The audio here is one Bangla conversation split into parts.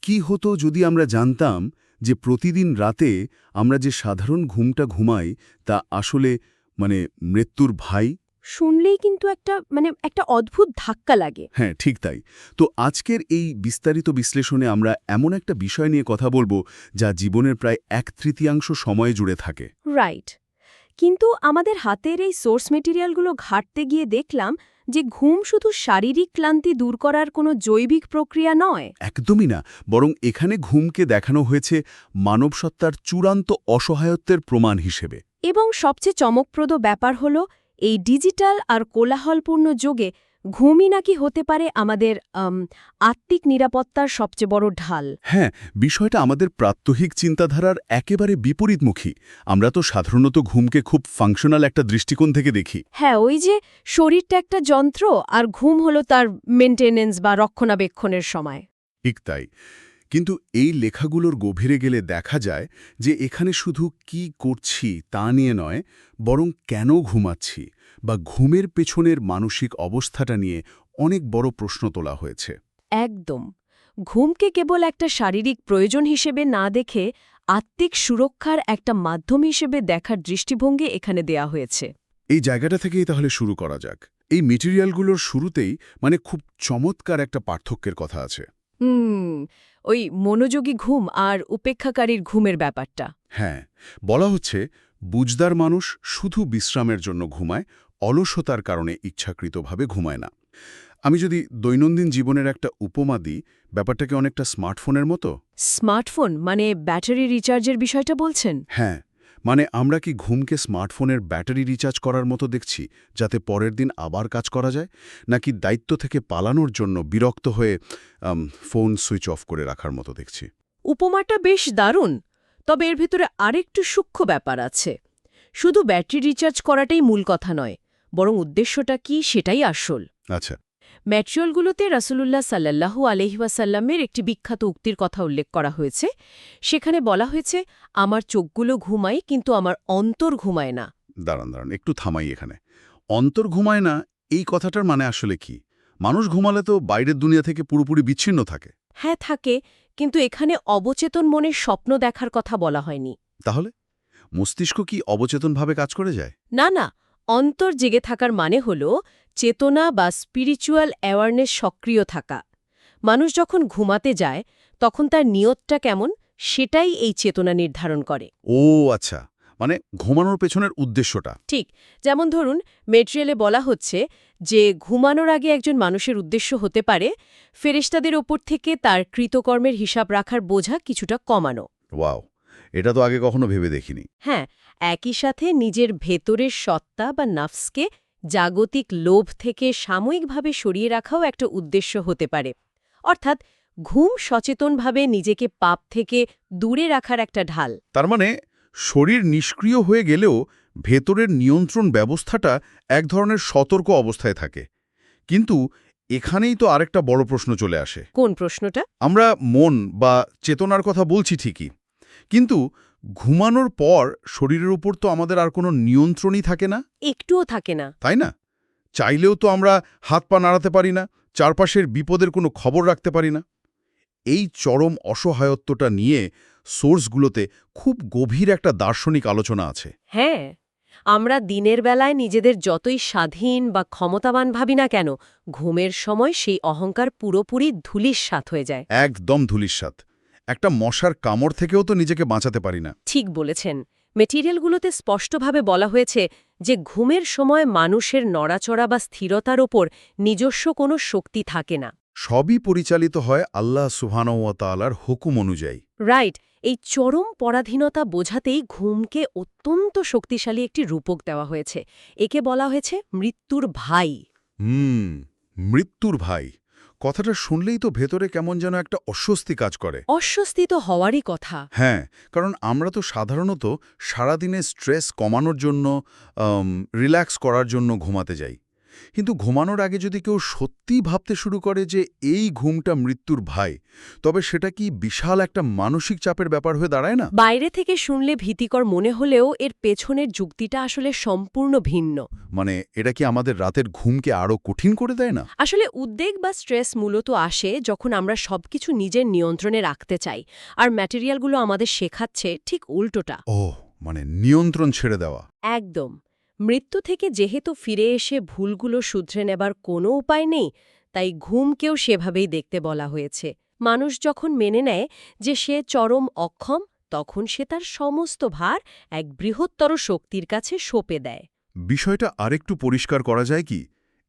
কি হতো যদি আমরা জানতাম যে প্রতিদিন রাতে আমরা যে সাধারণ ঘুমটা ঘুমাই তা আসলে মৃত্যুর ভাই? শুনলেই কিন্তু একটা অদ্ভুত ধাক্কা লাগে। হ্যাঁ, ঠিক তাই। তো আজকের এই বিস্তারিত বিশ্লেষণে আমরা এমন একটা বিষয় নিয়ে কথা বলবো যা জীবনের প্রায় 1/3 সময় জুড়ে থাকে। রাইট। কিন্তু আমাদের হাতের এই সোর্স মেটেরিয়ালগুলো ঘাঁটতে গিয়ে দেখলাম যে ঘুম শুধু শারীরিক ক্লান্তি দূর করার কোনো জৈবিক প্রক্রিয়া নয়। একদমই না, বরং এখানে ঘুমকে দেখানো হয়েছে মানবসত্তার চূড়ান্ত অসহায়ত্বের প্রমাণ হিসেবে। এবং সবচেয়ে চমকপ্রদ ব্যাপার হল এই ডিজিটাল আর কোলাহলপূর্ণ যুগে ঘুমই নাকি হতে পারে আমাদের আত্মিক নিরাপত্তার সবচেয়ে বড় ঢাল। হ্যাঁ, বিষয়টা আমাদের প্রাত্যহিক চিন্তাধারার একেবারে বিপরীতমুখী। আমরা তো সাধারণত ঘুমকে খুব ফাংশনাল একটা দৃষ্টিকোণ থেকে দেখি। হ্যাঁ, ওই যে শরীরটা একটা যন্ত্র আর ঘুম হলো তার মেনটেনেন্স বা রক্ষণাবেক্ষণের সময়। ঠিক তাই। কিন্তু এই লেখাগুলোর গভীরে গেলে দেখা যায় যে এখানে শুধু কি করছি তা নিয়ে নয়, বরং কেন ঘুমাচ্ছি বা ঘুমের পেছনের মানসিক অবস্থাটা নিয়ে অনেক বড় প্রশ্ন তোলা হয়েছে। একদম। ঘুমকে কেবল একটা শারীরিক প্রয়োজন হিসেবে না দেখে আত্মিক সুরক্ষার একটা মাধ্যম হিসেবে দেখার দৃষ্টিভঙ্গি এখানে দেয়া হয়েছে। এই জায়গাটা থেকেই তাহলে শুরু করা যাক। এই মেটেরিয়ালগুলোর শুরুতেই খুব চমৎকার একটা পার্থক্যের কথা আছে। ওই মনোযোগী ঘুম আর উপেক্ষাকারীর ঘুমের ব্যাপারটা। হ্যাঁ, বলা হচ্ছে বুঝদার মানুষ শুধু বিশ্রামের জন্য ঘুমায়, অলসতার কারণে ইচ্ছাকৃতভাবে ঘুমায় না। আমি যদি দৈনন্দিন জীবনের একটা উপমা দিই, ব্যাপারটাকে অনেকটা স্মার্টফোনের মতো। স্মার্টফোন মানে ব্যাটারি রিচার্জের বিষয়টা বলছেন? হ্যাঁ, আমরা কি ঘুমকে স্মার্টফোনের ব্যাটারি রিচার্জ করার মতো দেখছি, যাতে পরের দিন আবার কাজ করা যায়, নাকি দায়িত্ব থেকে পালানোর জন্য বিরক্ত হয়ে ফোন সুইচ অফ করে রাখার মতো দেখছি? উপমাটা বেশ দারুণ, তবে এর ভেতরে আরেকটু সূক্ষ্ম ব্যাপার আছে। শুধু ব্যাটারি রিচার্জ করাটাই মূল কথা নয়, বরং উদ্দেশ্যটা কি সেটাই আসল। আচ্ছা। ম্যাটেরিয়ালগুলোতে রাসূলুল্লাহ সাল্লাল্লাহু আলাইহি ওয়াসাল্লামের একটি বিখ্যাত উক্তির কথা উল্লেখ করা হয়েছে। সেখানে বলা হয়েছে, আমার চোখগুলো ঘুমায় কিন্তু আমার অন্তর ঘুমায় না। দাঁড়ান, একটু থামাই এখানে। অন্তর ঘুমায় না, এই কথাটার মানে আসলে কি? মানুষ ঘুমালে তো বাইরের দুনিয়া থেকে পুরোপুরি বিচ্ছিন্ন থাকে। হ্যাঁ থাকে, কিন্তু এখানে অবচেতন মনের স্বপ্ন দেখার কথা বলা হয়নি। তাহলে মস্তিষ্ক কি অবচেতনভাবে কাজ করে যায়? না না, অন্তর জেগে থাকার মানে হল চেতনা বা স্পিরিচুয়াল অ্যাওয়ারনেস সক্রিয় থাকা। মানুষ যখন ঘুমাতে যায় তখন তার নিয়তটা কেমন সেটাই এই চেতনা নির্ধারণ করে। ও আচ্ছা, ঘুমানোর পেছনের উদ্দেশ্যটা। ঠিক, যেমন ধরুন মেটেরিয়ালে বলা হচ্ছে যে ঘুমানোর আগে একজন মানুষের উদ্দেশ্য হতে পারে ফেরেশতাদের ওপর থেকে তার কৃতকর্মের হিসাব রাখার বোঝা কিছুটা কমানো। ওয়াও, এটা তো আগে কখনো ভেবে দেখিনি। হ্যাঁ, একই সাথে নিজের ভেতরের সত্তা বা নাফসকে জাগতিক লোভ থেকে সাময়িকভাবে সরিয়ে রাখাও একটা উদ্দেশ্য হতে পারে। অর্থাৎ ঘুম সচেতনভাবে নিজেকে পাপ থেকে দূরে রাখার একটা ঢাল। তার মানে শরীর নিষ্ক্রিয় হয়ে গেলেও ভেতরের নিয়ন্ত্রণ ব্যবস্থাটা এক ধরনের সতর্ক অবস্থায় থাকে। কিন্তু এখানেই তো আরেকটা বড় প্রশ্ন চলে আসে। কোন প্রশ্নটা? আমরা মন বা চেতনার কথা বলছি ঠিকই, কিন্তু ঘুমানোর পর শরীরের উপর তো আমাদের আর কোনো নিয়ন্ত্রণই থাকে না। একটুও থাকে না। তাই না? চাইলেও তো আমরা হাত পা নাড়াতে পারি না, চারপাশের বিপদের কোনো খবর রাখতে পারি না। এই চরম অসহায়ত্বটা নিয়ে সোর্সগুলোতে খুব গভীর একটা দার্শনিক আলোচনা আছে। হ্যাঁ, আমরা দিনের বেলায় নিজেদের যতই স্বাধীন বা ক্ষমতাবান ভাবি না কেন, ঘুমের সময় সেই অহংকার পুরোপুরি ধূলিসাৎ হয়ে যায়। একদম ধূলিসাৎ। একটা মশার কামড় থেকেও তো নিজেকে বাঁচাতে পারি না। ঠিক বলেছেন। মেটেরিয়ালগুলোতে স্পষ্টভাবে বলা হয়েছে যে ঘুমের সময় মানুষের নড়াচড়া বা স্থিরতার ওপর নিজস্ব কোনো শক্তি থাকে না। সবই পরিচালিত হয় আল্লাহ সুবহানাহু ওয়া তাআলার হুকুম অনুযায়ী। রাইট। এই চরম পরাধীনতা বোঝাতেই ঘুমকে অত্যন্ত শক্তিশালী একটি রূপক দেওয়া হয়েছে। একে বলা হয়েছে মৃত্যুর ভাই। মৃত্যুর ভাই কথাটা শুনলেই তো ভেতরে কেমন যেন একটা অস্বস্তি কাজ করে। অস্বস্তি তো হওয়ারই কথা। হ্যাঁ, কারণ আমরা তো সাধারণত সারাদিনে স্ট্রেস কমানোর জন্য, রিল্যাক্স করার জন্য ঘুমাতে যাই। কিন্তু ঘুমানোর আগে যদি কেউ সত্যিই ভাবতে শুরু করে যে এই ঘুমটা মৃত্যুর ভাই, তবে সেটা কি বিশাল একটা মানসিক চাপের ব্যাপার হয়ে দাঁড়ায় না? বাইরে থেকে শুনলে ভীতিকর মনে হলেও এর পেছনের যুক্তিটা আসলে সম্পূর্ণ ভিন্ন। মানে এটা কি আমাদের রাতের ঘুমকে আরও কঠিন করে দেয় না? আসলে উদ্বেগ বা স্ট্রেস মূলত আসে যখন আমরা সবকিছু নিজের নিয়ন্ত্রণে রাখতে চাই, আর ম্যাটেরিয়ালগুলো আমাদের শেখাচ্ছে ঠিক উল্টোটা। মানে নিয়ন্ত্রণ ছেড়ে দেওয়া। একদম। মৃত্যু থেকে যেহেতু ফিরে এসে ভুলগুলো শুধরে নেবার কোনো উপায় নেই, তাই ঘুমকেও সেভাবেই দেখতে বলা হয়েছে। মানুষ যখন মেনে নেয় যে সে চরম অক্ষম, তখন সে তার সমস্ত ভার এক বৃহত্তর শক্তির কাছে সঁপে দেয়। বিষয়টা আরেকটু পরিষ্কার করা যায় কি?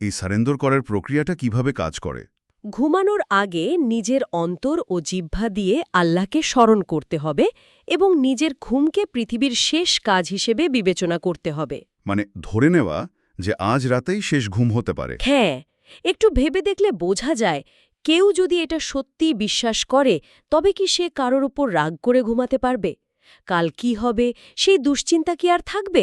এই সারেন্ডার করার প্রক্রিয়াটা কিভাবে কাজ করে? ঘুমানোর আগে নিজের অন্তর ও জিহ্বা দিয়ে আল্লাহকে স্মরণ করতে হবে এবং নিজের ঘুমকে পৃথিবীর শেষ কাজ হিসেবে বিবেচনা করতে হবে। মানে ধরে নেওয়া যে আজ রাতেই শেষ ঘুম হতে পারে। হ্যাঁ, একটু ভেবে দেখলে বোঝা যায়, কেউ যদি এটা সত্যিই বিশ্বাস করে, তবে কি সে কারোর উপর রাগ করে ঘুমাতে পারবে? কাল কি হবে সেই দুশ্চিন্তা কি আর থাকবে?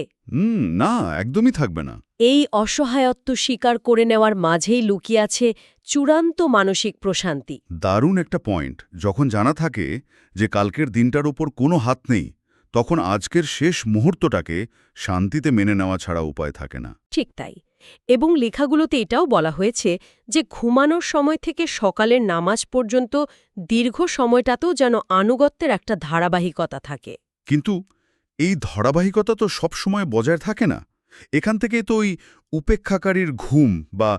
না, একদমই থাকবে না। এই অসহায়ত্ব স্বীকার করে নেওয়ার মাঝেই লুকিয়ে আছে চূড়ান্ত মানসিক প্রশান্তি। দারুণ একটা পয়েন্ট। যখন জানা থাকে যে কালকের দিনটার ওপর কোনো হাত নেই, তখন আজকের শেষ মুহূর্তটাকে শান্তিতে মেনে নেওয়া ছাড়া উপায় থাকে না। ঠিক তাই। এবং লেখাগুলোতে এটাও বলা হয়েছে যে ঘুমানোর সময় থেকে সকালের নামাজ পর্যন্ত দীর্ঘ সময়টাতেও যেন আনুগত্যের একটা ধারাবাহিকতা থাকে। কিন্তু এই ধারাবাহিকতা তো সবসময় বজায় থাকে না। এখান থেকে তো ওই উপেক্ষাকারীর ঘুম বা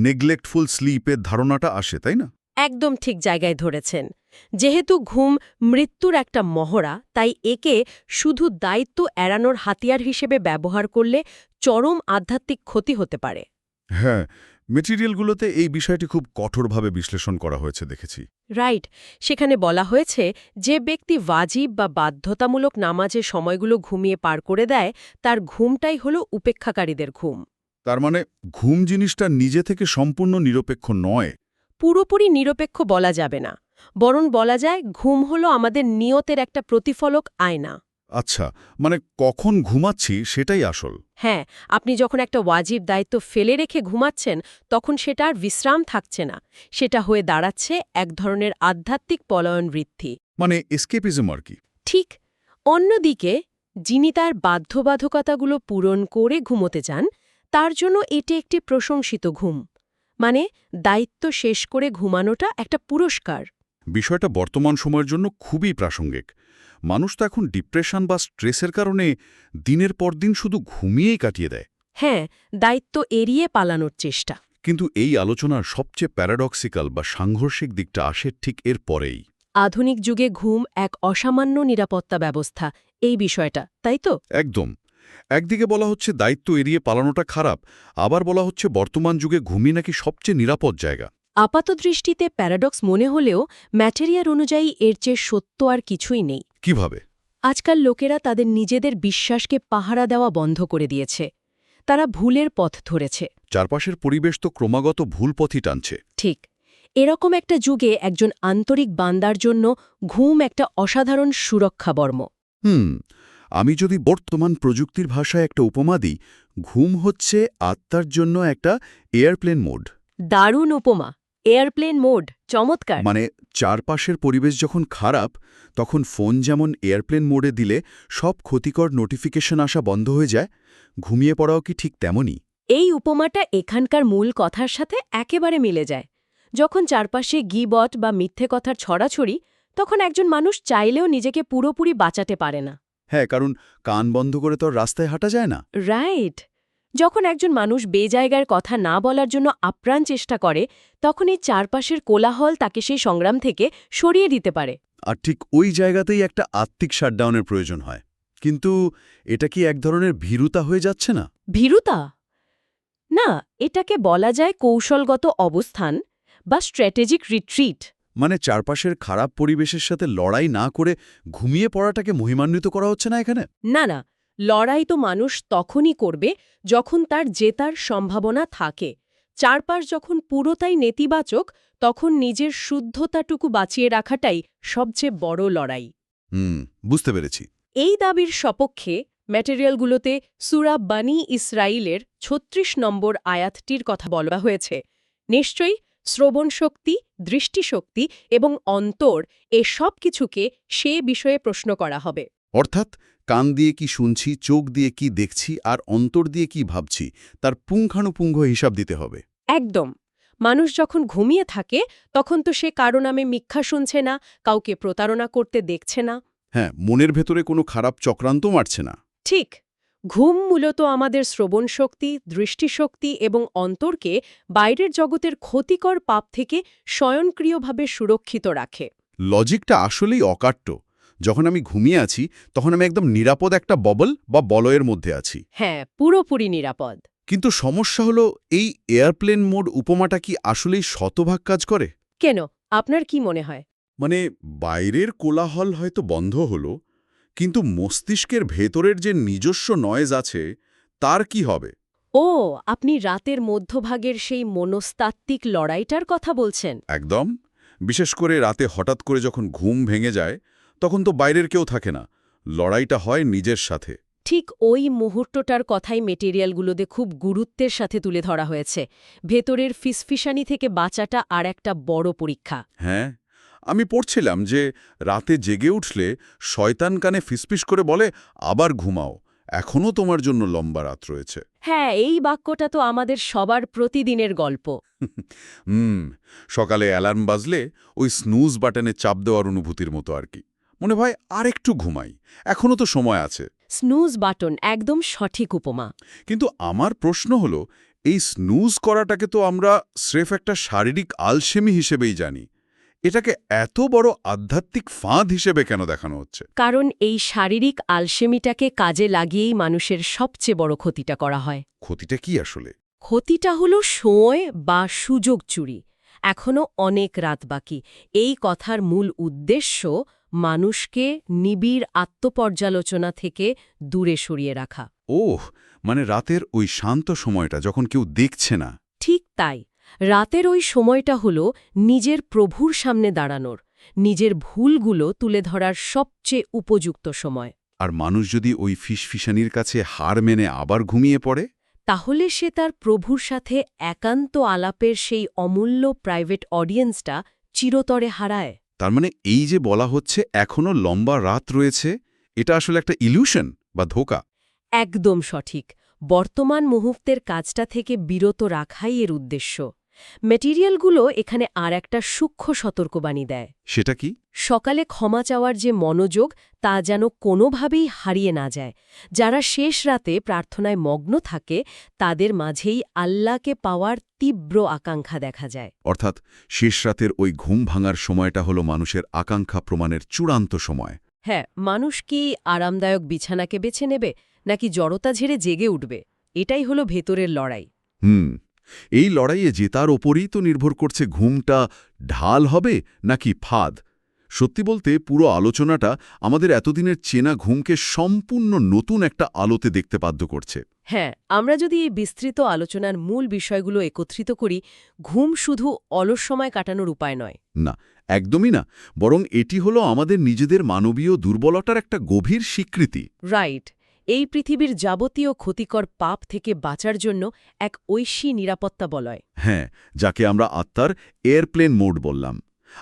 নেগলেক্টফুল স্লিপের ধারণাটা আসে, তাই না? একদম ঠিক জায়গায় ধরেছেন। যেহেতু ঘুম মৃত্যুর একটা মহড়া, তাই একে শুধু দায়িত্ব এড়ানোর হাতিয়ার হিসেবে ব্যবহার করলে চরম আধ্যাত্মিক ক্ষতি হতে পারে। হ্যাঁ, মেটেরিয়ালগুলোতে এই বিষয়টি খুব কঠোরভাবে বিশ্লেষণ করা হয়েছে দেখেছি। রাইট। সেখানে বলা হয়েছে যে ব্যক্তি ওয়াজিব বা বাধ্যতামূলক নামাজের সময়গুলো ঘুমিয়ে পার করে দেয়, তার ঘুমটাই হলো উপেক্ষাকারীদের ঘুম। তার মানে ঘুম জিনিসটা নিজে থেকে সম্পূর্ণ নিরপেক্ষ নয়। পুরোপুরি নিরপেক্ষ বলা যাবে না, বরং বলা যায় ঘুম হলো আমাদের নিয়তের একটা প্রতিফলক আয়না। আচ্ছা, মানে কখন ঘুমাচ্ছি সেটাই আসল। হ্যাঁ, আপনি যখন একটা ওয়াজিব দায়িত্ব ফেলে রেখে ঘুমাচ্ছেন, তখন সেটা আর বিশ্রাম থাকছে না, সেটা হয়ে দাঁড়াচ্ছে এক ধরনের আধ্যাত্মিক পলায়ন বৃদ্ধি। মানে এসকেপিজম আর কি। ঠিক। অন্যদিকে যিনি তার বাধ্যবাধকতাগুলো পূরণ করে ঘুমোতে চান, তার জন্য এটি একটি প্রশংসিত ঘুম। মানে দায়িত্ব শেষ করে ঘুমানোটা একটা পুরস্কার। বিষয়টা বর্তমান সময়ের জন্য খুবই প্রাসঙ্গিক। মানুষ তো এখন ডিপ্রেশন বা স্ট্রেসের কারণে দিনের পর দিন শুধু ঘুমিয়েই কাটিয়ে দেয়। হ্যাঁ, দায়িত্ব এড়িয়ে পালানোর চেষ্টা। কিন্তু এই আলোচনার সবচেয়ে প্যারাডক্সিক্যাল বা সাংঘর্ষিক দিকটা আসে ঠিক এর পরেই। আধুনিক যুগে ঘুম এক অসামান্য নিরাপত্তা ব্যবস্থা, এই বিষয়টা, তাই তো? একদম। একদিকে বলা হচ্ছে দায়িত্ব এড়িয়ে পালানোটা খারাপ, আবার বলা হচ্ছে বর্তমান যুগে ঘুমই নাকি সবচেয়ে নিরাপদ জায়গা। আপাতদৃষ্টিতে প্যারাডক্স মনে হলেও ম্যাটেরিয়াল অনুযায়ী এর চেয়ে সত্য আর কিছুই নেই। কিভাবে? আজকাল লোকেরা তাদের নিজেদের বিশ্বাসকে পাহারা দেওয়া বন্ধ করে দিয়েছে। তারা ভুলের পথ ধরেছে। চারপাশের পরিবেশ তো ক্রমাগত ভুল পথই টানছে। ঠিক। এরকম একটা যুগে একজন আন্তরিক বান্দার জন্য ঘুম একটা অসাধারণ সুরক্ষাবর্ম। আমি যদি বর্তমান প্রযুক্তির ভাষায় একটা উপমা দিই, ঘুম হচ্ছে আত্মার জন্য একটা এয়ারপ্লেন মোড। দারুণ উপমা। এয়ারপ্লেন মোড, চমৎকার। মানে চারপাশের পরিবেশ যখন খারাপ, তখন ফোন যেমন এয়ারপ্লেন মোডে দিলে সব ক্ষতিকর নোটিফিকেশন আসা বন্ধ হয়ে যায়, ঘুমিয়ে পড়াও কি ঠিক তেমনই? এই উপমাটা এখানকার মূল কথার সাথে একেবারে মিলে যায়। যখন চারপাশে গিবট বা মিথ্যে কথার ছড়াছড়ি, তখন একজন মানুষ চাইলেও নিজেকে পুরোপুরি বাঁচাতে পারে না। হ্যাঁ, কারণ কান বন্ধ করে তো আর রাস্তায় হাঁটা যায় না। রাইট। যখন একজন মানুষ বেজায়গার কথা না বলার জন্য আপ্রাণ চেষ্টা করে, তখন এই চারপাশের কোলাহল তাকে সেই সংগ্রাম থেকে সরিয়ে দিতে পারে। আর ঠিক ওই জায়গাতেই একটা আত্মিক শাটডাউনের প্রয়োজন হয়। কিন্তু এটা কি এক ধরনের ভীরুতা হয়ে যাচ্ছে না? ভীরুতা না, এটাকে বলা যায় কৌশলগত অবস্থান বা স্ট্র্যাটেজিক রিট্রিট। মানে চারপাশের খারাপ পরিবেশের সাথে লড়াই না করে ঘুমিয়ে পড়াটাকে মহিমান্বিত করা হচ্ছে না এখানে? না না, লড়াই তো মানুষ তখনই করবে যখন তার জেতার সম্ভাবনা থাকে। চারপাশ যখন পুরোটাই নেতিবাচক, তখন নিজের শুদ্ধতাটুকু বাঁচিয়ে রাখাটাই সবচেয়ে বড় লড়াই। বুঝতে পেরেছি। এই দাবির সপক্ষে ম্যাটেরিয়ালগুলোতে সূরা বানি ইসরাইলের ৩৬ নম্বর আয়াতটির কথা বলা হয়েছে। নিশ্চয়ই শ্রবণ শক্তি, দৃষ্টিশক্তি এবং অন্তর এ সব কিছুকে সে বিষয়ে প্রশ্ন করা হবে। অর্থাৎ কান দিয়ে কি শুনছি, চোখ দিয়ে কি দেখছি আর অন্তর দিয়ে কি ভাবছি তার পুঙ্খানুপুঙ্খ হিসাব দিতে হবে। একদম। মানুষ যখন ঘুমিয়ে থাকে তখন তো সে কারো নামে মিথ্যা শুনছে না, কাউকে প্রতারণা করতে দেখছে না। হ্যাঁ, মনের ভেতরে কোনো খারাপ চক্রান্ত মারছে না। ঠিক। ঘুম মূলত আমাদের শ্রবণ শক্তি, দৃষ্টিশক্তি এবং অন্তরকে বাইরের জগতের ক্ষতিকর পাপ থেকে স্বয়ংক্রিয়ভাবে সুরক্ষিত রাখে। লজিকটা আসলেই অকাট্য। যখন আমি ঘুমিয়ে আছি তখন আমি একদম নিরাপদ একটা ববল বা বলয়ের মধ্যে আছি। হ্যাঁ, পুরোপুরি নিরাপদ। কিন্তু সমস্যা হলো, এই এয়ারপ্লেন মোড উপমাটা কি আসলেই শতভাগ কাজ করে? কেন, আপনার কি মনে হয়? মানে বাইরের কোলাহল হয়তো বন্ধ হলো, কিন্তু মস্তিষ্কের ভেতরের যে নিজস্ব নয়েজ আছে তার কি হবে? ও, আপনি রাতের মধ্যভাগের সেই মনস্তাত্ত্বিক লড়াইটার কথা বলছেন? একদম। বিশেষ করে রাতে হঠাৎ করে যখন ঘুম ভেঙে যায় তখন তো বাইরের কেউ থাকে না, লড়াইটা হয় নিজের সাথে। ঠিক ওই মুহূর্তটার কথাই মেটেরিয়ালগুলোতে খুব গুরুত্বের সাথে তুলে ধরা হয়েছে। ভেতরের ফিসফিসানি থেকে বাঁচাটা আর একটা বড় পরীক্ষা। হ্যাঁ, আমি পড়ছিলাম যে রাতে জেগে উঠলে শয়তান কানে ফিসফিস করে বলে, আবার ঘুমাও, এখনও তোমার জন্য লম্বা রাত রয়েছে। হ্যাঁ, এই বাক্যটা তো আমাদের সবার প্রতিদিনের গল্প। সকালে অ্যালার্ম বাজলে ওই স্নুজ বাটনে চাপ দেওয়ার অনুভূতির মতো আর কি। মনে হয় আর একটু ঘুমাই, এখনও তো সময় আছে। স্নুজ বাটন একদম সঠিক উপমা। কিন্তু আমার প্রশ্ন হলো, এই স্নুজ করাটাকে তো আমরা স্রেফ একটা শারীরিক আলসেমি হিসেবেই জানি, এটাকে এত বড় আধ্যাত্মিক ফাঁদ হিসেবে কেন দেখানো হচ্ছে? কারণ এই শারীরিক আলসেমিটাকে কাজে লাগিয়েই মানুষের সবচেয়ে বড় ক্ষতিটা করা হয়। ক্ষতিটা কি আসলে? ক্ষতিটা হলো সময় বা সুযোগ চুরি। এখনো অনেক রাত বাকি। এই কথার মূল উদ্দেশ্য মানুষকে নিবিড় আত্মপর্যালোচনা থেকে দূরে সরিয়ে রাখা। ওহ, মানে রাতের ওই শান্ত সময়টা যখন কেউ দেখছে না। ঠিক তাই। রাতের ওই সময়টা হলো নিজের প্রভুর সামনে দাঁড়ানোর, নিজের ভুলগুলো তুলে ধরার সবচেয়ে উপযুক্ত সময়। আর মানুষ যদি ওই ফিসফিসানির কাছে হার মেনে আবার ঘুমিয়ে পড়ে, তাহলে সে তার প্রভুর সাথে একান্ত আলাপের সেই অমূল্য প্রাইভেট অডিয়েন্সটা চিরতরে হারায়। তার মানে এই যে বলা হচ্ছে এখনো লম্বা রাত রয়েছে, এটা আসলে একটা ইলিউশন বা ধোঁকা। একদম সঠিক। বর্তমান মুহূর্তের কাজটা থেকে বিরত রাখাই এর উদ্দেশ্য। ম্যাটেরিয়ালগুলো এখানে আর একটা সূক্ষ্ম সতর্কবাণী দেয়। সেটা কি? সকালে ক্ষমা চাওয়ার যে মনোযোগ, তা যেন কোনোভাবেই হারিয়ে না যায়। যারা শেষ রাতে প্রার্থনায় মগ্ন থাকে তাদের মাঝেই আল্লাহকে পাওয়ার তীব্র আকাঙ্ক্ষা দেখা যায়। অর্থাৎ শেষ রাতের ওই ঘুম ভাঙার সময়টা হলো মানুষের আকাঙ্ক্ষা প্রমাণের চূড়ান্ত সময়। হ্যাঁ, মানুষ কি আরামদায়ক বিছানাকে বেছে নেবে নাকি জড়তা ঝেড়ে জেগে উঠবে? এটাই হলো ভেতরের লড়াই। এই লড়াইয়ে জেতার ওপরই তো নির্ভর করছে ঘুমটা ঢাল হবে নাকি ফাঁদ। সত্যি বলতে পুরো আলোচনাটা আমাদের এতদিনের চেনা ঘুমকে সম্পূর্ণ নতুন একটা আলোতে দেখতে বাধ্য করছে। হ্যাঁ, আমরা যদি এই বিস্তৃত আলোচনার মূল বিষয়গুলো একত্রিত করি, ঘুম শুধু অলস সময় কাটানোর উপায় নয়। না, একদমই না, বরং এটি হলো আমাদের নিজেদের মানবীয় দুর্বলতার একটা গভীর স্বীকৃতি। রাইট। এই পৃথিবীর যাবতীয় ক্ষতিকর পাপ থেকে বাঁচার জন্য এক ঐশী নিরাপত্তা বলয়। হ্যাঁ, যাকে আমরা আত্মার এয়ারপ্লেন মোড বললাম।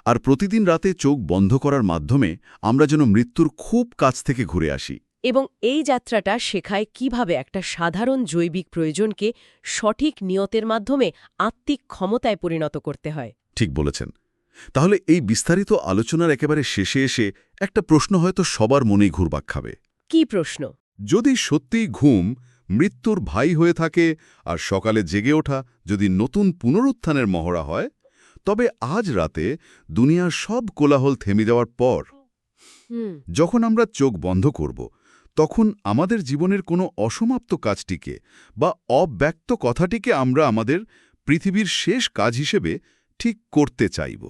আর প্রতিদিন রাতে চোখ বন্ধ করার মাধ্যমে আমরা যেন মৃত্যুর খুব কাছ থেকে ঘুরে আসি। এবং এই যাত্রাটা শেখায় কিভাবে একটা সাধারণ জৈবিক প্রয়োজনকে সঠিক নিয়তের মাধ্যমে আত্মিক ক্ষমতায় পরিণত করতে হয়। ঠিক বলেছেন। তাহলে এই বিস্তারিত আলোচনার একেবারে শেষে এসে একটা প্রশ্ন হয়তো সবার মনেই ঘুরপাক খাবে। কি প্রশ্ন? যদি সত্যিই ঘুম মৃত্যুর ভাই হয়ে থাকে আর সকালে জেগে ওঠা যদি নতুন পুনরুত্থানের মহড়া হয়, তবে আজ রাতে দুনিয়ার সব কোলাহল থেমে যাওয়ার পর যখন আমরা চোখ বন্ধ করব, তখন আমাদের জীবনের কোনো অসমাপ্ত কাজটিকে বা অব্যক্ত কথাটিকে আমরা আমাদের পৃথিবীর শেষ কাজ হিসেবে ঠিক করতে চাইব।